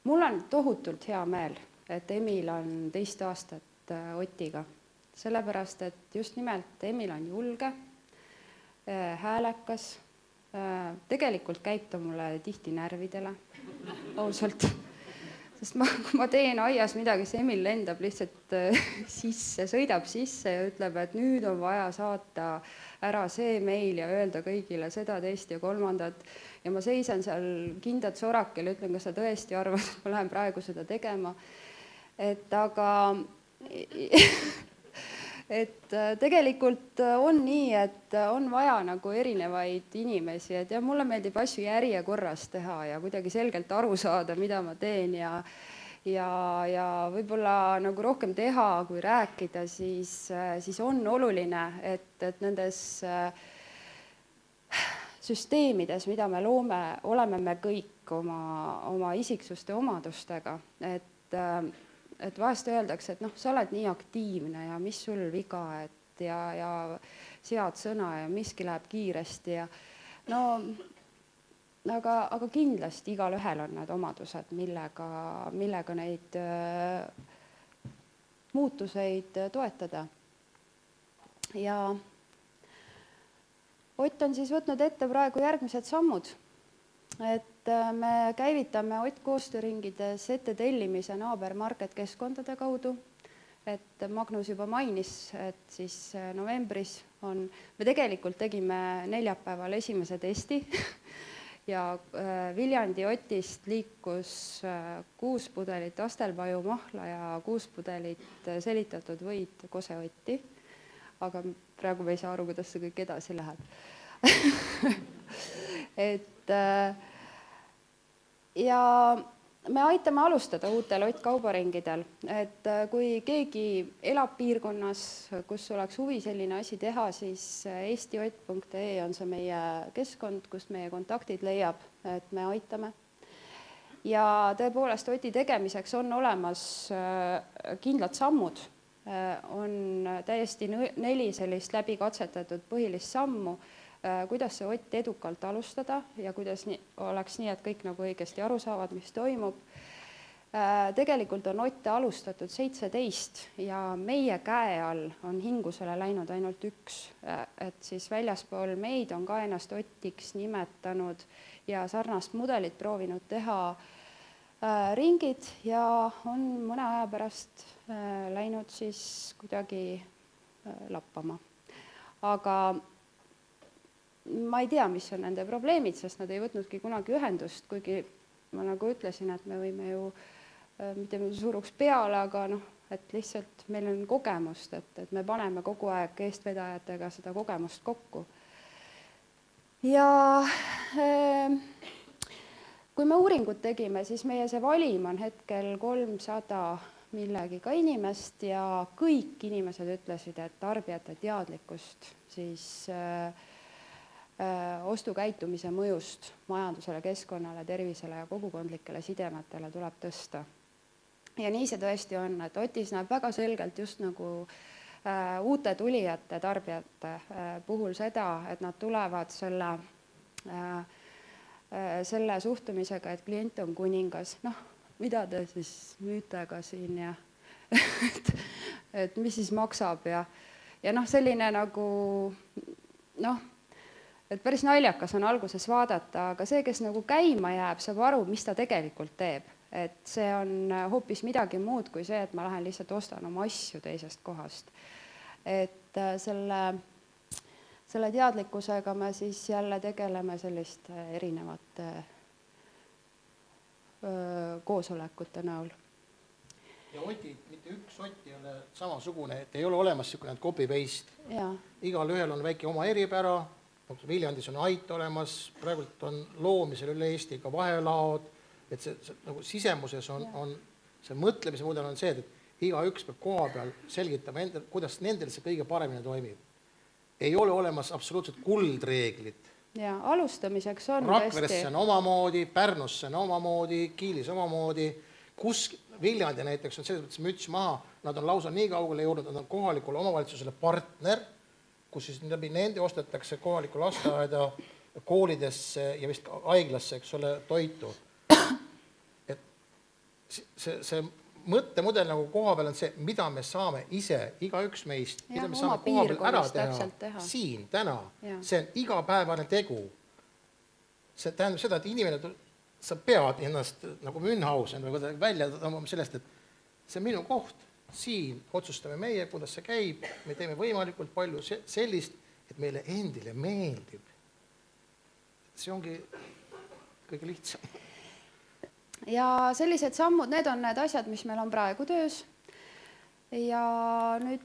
mul on tohutult hea meel, et Emil on 2 aastat Otiga. Sellepärast, et just nimelt Emil on julge, häälekas, tegelikult käib ta mulle tihti närvidele, ausalt. Sest kui ma teen aias midagi, see Emil lendab lihtsalt sisse, sõidab sisse ja ütleb, et nüüd on vaja saata ära see meil ja öelda kõigile seda, teist ja kolmandat. Ja ma seisan seal kindad sorakel ja ütlen, kas sa tõesti arvad, et ma lähen praegu seda tegema. Et aga... Et tegelikult on nii, et on vaja nagu erinevaid inimesi, et ja mulle meeldib asju järjekorras teha ja kuidagi selgelt aru saada, mida ma teen ja võib-olla nagu rohkem teha kui rääkida, siis on oluline, et nendes süsteemides, mida me loome, oleme me kõik oma isiksuste omadustega, et vahest öeldakse, et noh, sa oled nii aktiivne ja mis sul viga, et ja sead sõna ja miski läheb kiiresti ja no aga kindlasti igalühel on need omadused, millega neid muutuseid toetada. Ja Ott on siis võtnud ette praegu järgmised sammud, et me käivitame Ott koostööringides ette tellimise naabermarket keskkondade kaudu, et Magnus juba mainis, et siis novembris me tegelikult tegime neljapäeval esimese testi ja Viljandi Otist liikus 6 pudelit Astelpaju mahla ja 6 pudelit selitatud võid Kose Otti. Aga praegu me ei saa aru, kuidas see kõik edasi läheb. Ja me aitame alustada uutel Ott kaubaringidel, et kui keegi elab piirkonnas, kus oleks huvi selline asi teha, siis eestiott.ee on see meie keskkond, kust meie kontaktid leiab, et me aitame. Ja tõepoolest Oti tegemiseks on olemas kindlad sammud, on täiesti 4 sellist läbi katsetatud põhilist sammu, kuidas see Ott edukalt alustada ja kuidas oleks nii, et kõik nagu õigesti aru saavad, mis toimub. Tegelikult on Otte alustatud 17 ja meie käe all on hingusele läinud ainult 1, et siis väljaspool meid on ka ennast Otiks nimetanud ja sarnast mudelit proovinud teha ringid ja on mõne aja pärast läinud siis kuidagi lappama. Aga ma ei tea, mis on nende probleemid, sest nad ei võtnudki kunagi ühendust, kuigi ma nagu ütlesin, et me võime ju mitte suruks peale, aga noh, et lihtsalt meil on kogemust, et me paneme kogu aeg eestvedajatega seda kogemust kokku. Ja kui me uuringut tegime, siis meie see valim on hetkel 300 millegiga inimest ja kõik inimesed ütlesid, et tarbijate teadlikkust siis ostukäitumise mõjust majandusele, keskkonnale, tervisele ja kogukondlikele sidemetele tuleb tõsta. Ja nii see tõesti on, et Otis näeb väga selgelt just nagu uute tulijate tarbijate puhul seda, et nad tulevad selle suhtumisega, et klient on kuningas, noh, mida te siis müüte ka siin ja et mis siis maksab ja noh, selline nagu noh, et päris naljakas on alguses vaadata, aga see, kes nagu käima jääb, saab aru, mis ta tegelikult teeb. Et see on hoopis midagi muud kui see, et ma lähen lihtsalt ostan oma asju teisest kohast. Et selle teadlikkusega me siis jälle tegeleme selliste erinevate koosolekute näol. Ja Oti, mitte üks Ott ei ole samasugune, et ei ole olemas niisugune copy-paste. Igal ühel on väike oma eripära, Viljandis on Ait olemas, praegult on loomisel üle Eesti ka vahelaod, et see nagu sisemuses on see mõtlemise mudel on see, et iga üks peab koha peal selgitama endal, kuidas nendel see kõige paremini toimib. Ei ole olemas absoluutselt kuldreeglit. Ja alustamiseks on Rakveresse on omamoodi, Pärnusse on omamoodi, Kiilis omamoodi, Viljandi näiteks on selles mõttes müts maha, nad on lausa nii kaugele jõudnud, nad on kohalikule omavalitsusele partner, kus siis läbi nende ostetakse kohalikku lasteaeda, koolidesse ja vist haiglasse, eks ole, toitu. Et see mõttemudel nagu koha peal on see, mida me saame ise, iga üks meist, mida me saame koha peal ära teha, siin, täna. See on igapäevane tegu. See tähendab seda, et inimene, sa pead ennast nagu Münchhausen või välja tõmbama sellest, et see on minu koht. Siin otsustame meie, kuidas see käib, me teeme võimalikult palju sellist, et meile endile meeldib. See ongi kõige lihtsam. Ja sellised sammud, need on need asjad, mis meil on praegu töös. Ja nüüd,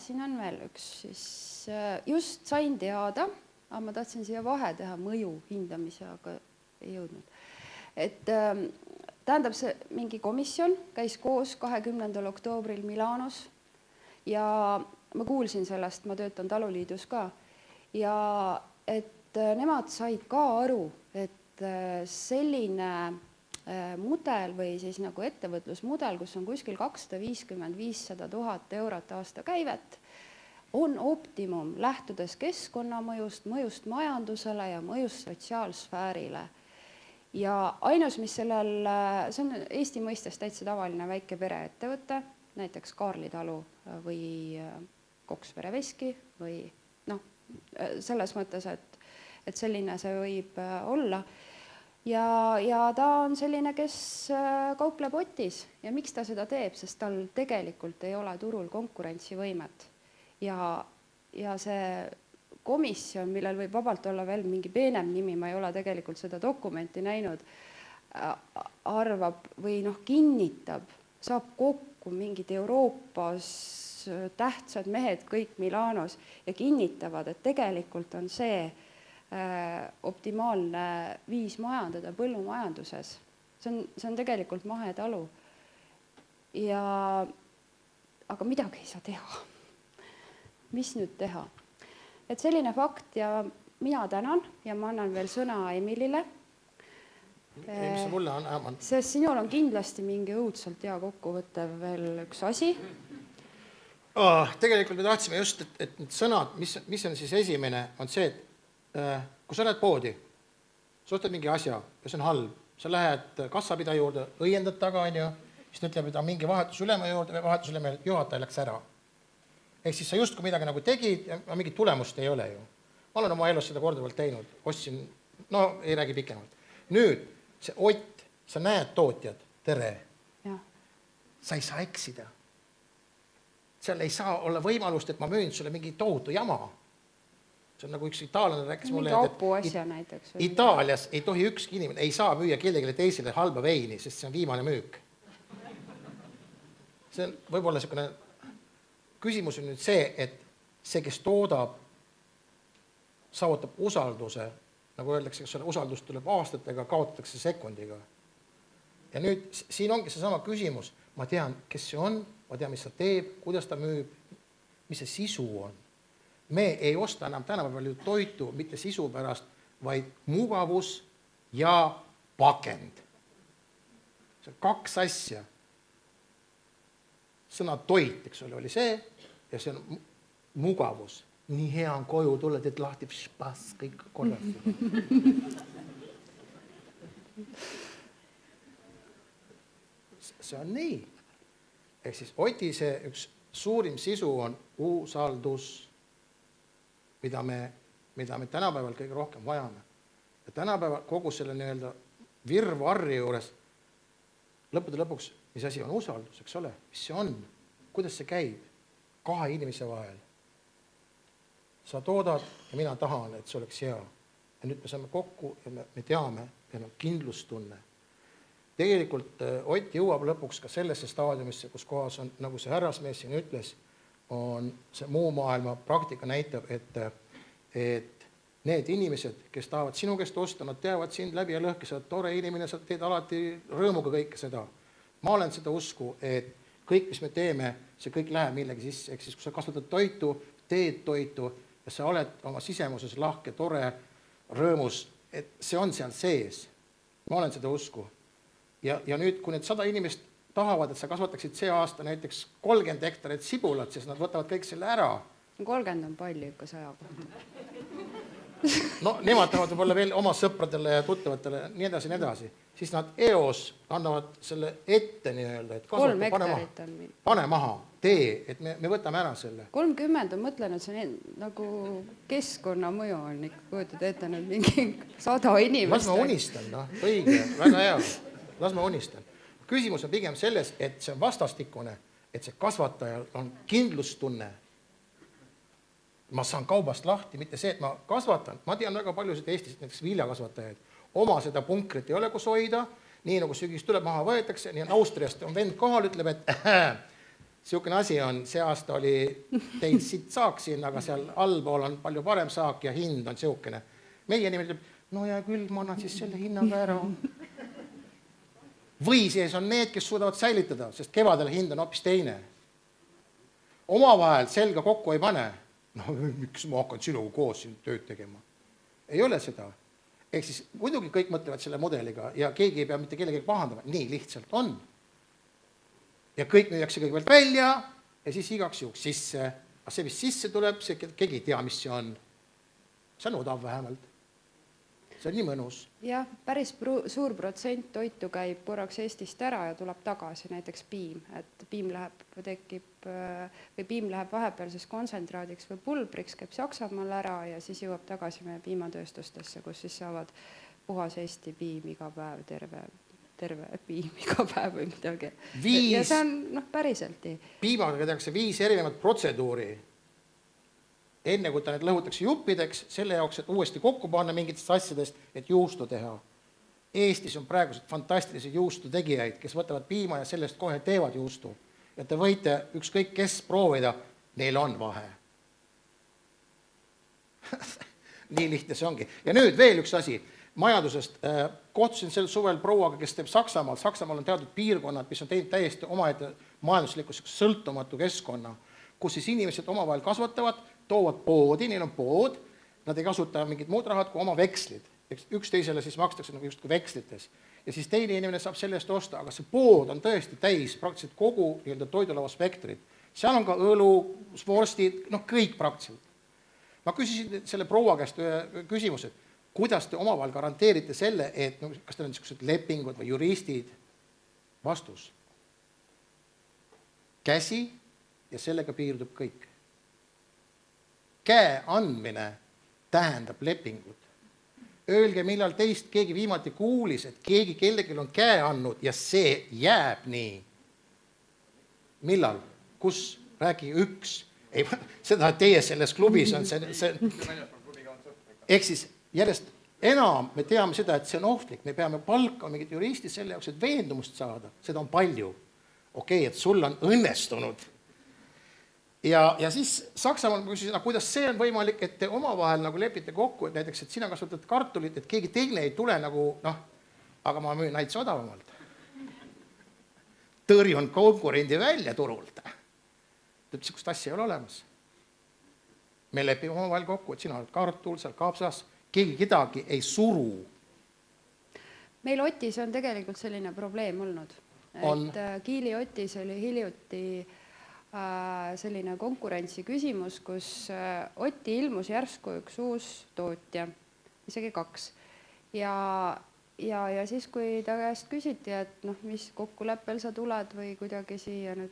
siin on veel üks, siis just sain teada, aga ma tahtsin siia vahe teha mõju hindamise, aga ei jõudnud. Et tähendab, see mingi komisjon käis koos 20. oktoobril Milanos ja ma kuulsin sellest, ma töötan taluliidus ka, ja et nemad said ka aru, et selline mudel või siis nagu ettevõtlusmudel, kus on kuskil 250-500 000 eurot aasta käivet, on optimum, lähtudes keskkonnamõjust, mõjust majandusele ja mõjust sotsiaalsfäärile. Ja ainus, mis sellel, see on Eesti mõistes täitsa tavaline väike pereettevõte, näiteks Kaarli talu või Koksvere veski või selles mõttes, et selline see võib olla. Ja ta on selline, kes kaupleb otis ja miks ta seda teeb, sest tal tegelikult ei ole turul konkurentsivõimet. Ja see komisjon, millel võib vabalt olla veel mingi peenem nimi, ma ei ole tegelikult seda dokumenti näinud, arvab või kinnitab, saab kokku mingid Euroopas tähtsad mehed kõik Milanos ja kinnitavad, et tegelikult on see optimaalne viis majandada põllumajanduses. See on tegelikult mahetalu. Aga midagi ei saa teha. Mis nüüd teha? Et selline fakt ja mina tänan ja ma annan veel sõna Emilile. Mis mulle on? Sest sinul on kindlasti mingi õudselt hea kokkuvõttev veel üks asi. Tegelikult me tahtsime just, et need sõnad, mis on siis esimene, on see, et kui sa lähed poodi, sa ostad mingi asja ja see on halb, sa lähed kassapidaja juurde, õiendad taga, siis ta ütleb, et on mingi vahetus ülema juurde, vahetus ülema juhataja läks ära. Ehk siis sa justkui midagi nagu tegid ja mingit tulemust ei ole ju. Ma olen oma elus seda korduvalt teinud, ostsin, ei räägi pikemalt. Nüüd, see Ott, sa näed tootjad, tere. Ja. Sa ei saa eksida. Seal ei saa olla võimalust, et ma müün sulle mingi tohutu jama. See on nagu üks itaallane rääkis mulle, et Itaalias ei tohi ükski inimene, ei saa müüa kellelegi teisele halba veini, sest see on viimane müük. See on võib-olla selline küsimus on nüüd see, et see, kes toodab, saavutab usalduse, nagu öeldakse, kas selle usaldus tuleb aastatega, kaotatakse sekundiga. Ja nüüd siin ongi see sama küsimus, ma tean, kes see on, ma tean, mis ta teeb, kuidas ta müüb, mis see sisu on. Me ei osta enam tänapäeval ju toitu mitte sisu pärast, vaid mugavus ja pakend. See on kaks asja. Sõna toit, eks ole, oli see, ja see on mugavus. Nii hea on koju tulla, teed lahti, špas, kõik korras. See on nii. Ehk siis Oti see üks suurim sisu on usaldus, mida me tänapäeval kõige rohkem vajame. Ja tänapäeval kogu selle virvarri juures lõppude lõpuks, mis asi on usaldus, eks ole, mis see on, kuidas see käib kahe inimese vahel. Sa toodad ja mina tahan, et see oleks hea. Ja nüüd me saame kokku ja me teame, meil on kindlustunne. Tegelikult Ott jõuab lõpuks ka sellesse staadiumisse, kus kohas on, nagu see härrasmees siin ütles, on see muu maailma praktika näitab, et need inimesed, kes tahavad sinu käest osta, nad teavad sind läbi ja lõhki, sa oled tore inimene, sa teed alati rõõmuga kõike seda. Ma olen seda usku, et kõik, mis me teeme, see kõik läheb millegi sisse. Ehk siis, kui sa kasvatad toitu, teed toitu ja sa oled oma sisemuses lahke, tore, rõõmus, et see on seal sees. Ma olen seda usku. Ja nüüd, kui need 100 inimest tahavad, et sa kasvataksid see aasta näiteks 30 hektarit sibulat, siis nad võtavad kõik selle ära. 30 on palju ikka 100 kohta. No nemad tahavad võib-olla veel oma sõpradele ja tuttavatele nii edasi. Siis nad eos annavad selle ette nii-öelda, et 3 hektarit on. Pane maha, tee, et me võtame ära selle. 30 on mõtlen, et see on nagu keskkonnamõju on ikka, kujutad ette nüüd mingi 100 inimest. Las ma unistan, õige, väga hea. Las ma unistan. Küsimus on pigem selles, et see on vastastikune, et see kasvatajal on kindlustunne. Ma saan kaubast lahti, mitte see, et ma kasvatan. Ma tean väga paljusid Eestis, näiteks viljakasvatajaid. Oma seda punkrit ei ole, kus hoida, nii nagu sügis tuleb maha võetakse, nii on Austriast on vend kohal, ütleb, et siukene asi on, see aasta oli teid siit saak siin, aga seal allpool on palju parem saak ja hind on siukene. Meie nimel ütleb, no ja küll, ma annan siis selle hinnaga ära. või sees on need, kes suudavad säilitada, sest kevadel hind on hoopis teine. Omavahel selga kokku ei pane. No miks ma hakkan sinuga koos siin tööd tegema? Ei ole seda. Ehk siis muidugi kõik mõtlevad selle mudeliga ja keegi ei pea mitte kellegi pahandama. Nii lihtsalt on. Ja kõik müüakse kõigepealt välja ja siis igaks juhuks sisse. Aga see, mis sisse tuleb, see keegi ei tea, mis see on. See on odav vähemalt. See on nii mõnus. Jah, päris suur protsent toitu käib korraks Eestist ära ja tuleb tagasi, näiteks piim. Et piim läheb vahepealses kontsentraadiks või pulbriks, käib Saksamaal ära ja siis jõuab tagasi meie piimatööstustesse, kus siis saavad puhas Eesti piim iga päev, terve piim iga päev või midagi. Ja see on päriselt. Piimaga tehakse 5 erinevat protseduuri. Enne kui ta need lõhutakse juppideks, selle jaoks, et uuesti kokku panna mingitest asjadest, et juustu teha. Eestis on praegused fantastilisi juustu tegijaid, kes võtavad piima ja sellest kohe teevad juustu. Ja te võite ükskõik kes proovida, neil on vahe. Nii lihtne see ongi. Ja nüüd veel üks asi. Majandusest kohtusin sel suvel prouaga, kes teeb Saksamaal. Saksamaal on teatud piirkonnad, mis on teinud täiesti omaette majanduslikus sõltumatu keskkonna, kus siis inimesed omavahel kasvatavad, toovad poodi, neil on pood, nad ei kasuta mingit muud rahad kui oma vekslid. Üks teisele siis makstakse nagu just kui vekslites. Ja siis teine inimene saab selle eest osta, aga see pood on tõesti täis praktiliselt kogu toidulava spektrit. Seal on ka õlu, vorstid, kõik praktiliselt. Ma küsisin selle proua käest ühe küsimuse, kuidas te omavahel garanteerite selle, et kas teil on niisugused lepingud või juristid? Vastus. Käsi ja sellega piirdub kõik. Käe andmine tähendab lepingut. Öelge, millal teist keegi viimati kuulis, et keegi kellelgi on käe andnud ja see jääb nii. Millal? Kus? Räägi üks. Ei, seda teie selles klubis on see. Ehk siis järjest enam me teame seda, et see on ohtlik. Me peame palkama mingit juristi selle jaoks, et veendumust saada. Seda on palju. Okei, et sul on õnnestunud. Ja siis Saksamaal ma küsisin, kuidas see on võimalik, et te omavahel lepite kokku, et näiteks, et sina kasvatad kartulit, et keegi teine ei tule aga ma müün näiteks odavamalt. Tõrjun konkurendi välja turult. Niisugust asja ei ole olemas. Me lepime omavahel kokku, et sina oled kartul, seal kaapsas, keegi kedagi ei suru. Meil Otis on tegelikult selline probleem olnud. Et Kiili Otis oli hiljuti selline konkurentsi küsimus, kus Otti ilmus järsku üks uus tootja, isegi 2. Ja siis, kui ta käest küsiti, et mis kokkuleppel sa tuled või kuidagi siia nüüd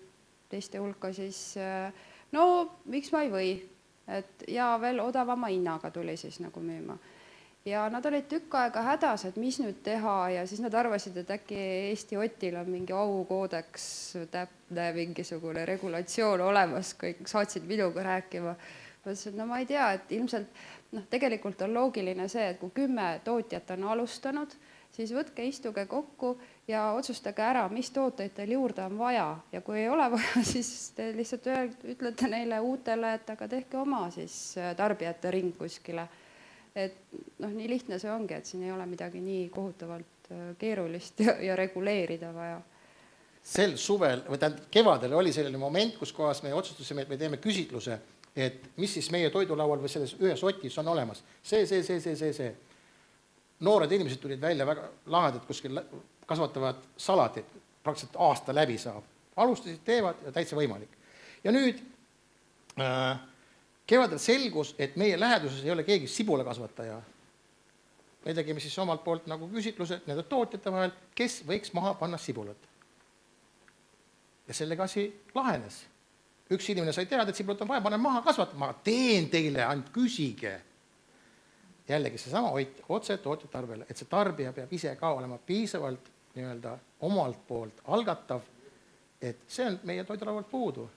teiste hulka, siis miks ma ei või? Ja veel odavama hinnaga tuli siis müüma. Ja nad olid tükk aega hädas, et mis nüüd teha ja siis nad arvasid, et äkki Eesti Otil on mingi aukoodeks, täpne mingisugune regulatsioon olemas, kõik saatsid minuga rääkima. Ma ütlesin, et ma ei tea, et ilmselt tegelikult on loogiline see, et kui 10 tootjat on alustanud, siis võtke, istuge kokku ja otsustage ära, mis tooteid teil juurde on vaja. Ja kui ei ole vaja, siis te lihtsalt ütlete neile uutele, et aga tehke oma siis tarbijate ring kuskile. Et nii lihtne see ongi, et siin ei ole midagi nii kohutavalt keerulist ja reguleerida vaja. Sel suvel, või kevadel oli selline moment, kus kohas me otsustasime, et me teeme küsitluse, et mis siis meie toidulaual või selles ühes Otis on olemas. See. Noored inimesed tulid välja väga lahedad, kuskil kasvatavad salatit, praktiliselt aasta läbi saab. Alustasid, teevad ja täitsa võimalik. Ja nüüd kevadel selgus, et meie läheduses ei ole keegi sibulakasvataja. Me tegime siis omalt poolt küsitluse nende tootjate vahel, kes võiks maha panna sibulat. Ja sellega asi lahenes. Üks inimene sai teada, et sibulat on vaja, panen maha kasvatama, ma teen teile, ainult küsige. Jällegi see sama otse tootja tarbijale, et see tarbija peab ise ka olema piisavalt omalt poolt algatav, et see on meie toidulaualt puudu.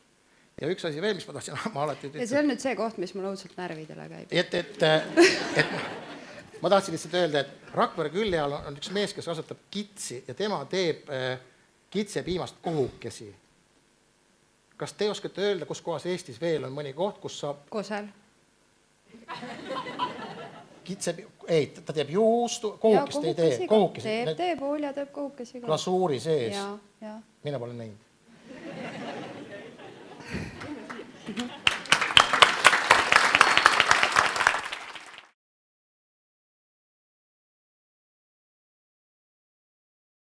Ja üks asi veel, mis ma tahtsin, ma alati ja see on nüüd see koht, mis mul õudselt närvidele käib. Et ma tahtsin lihtsalt öelda, et Rakvere külje all on üks mees, kes kasvatab kitsi ja tema teeb kitsepiimast kohukesi. Kas te oskate öelda, kus kohas Eestis veel on mõni koht, kus saab... Kosel. kitseb, ei, ta teeb juustu, kohukest ei tee, kohukesi, teeb, Oolja teeb kohukesi ka. glasuuri sees. Ja. Mina pole näinud.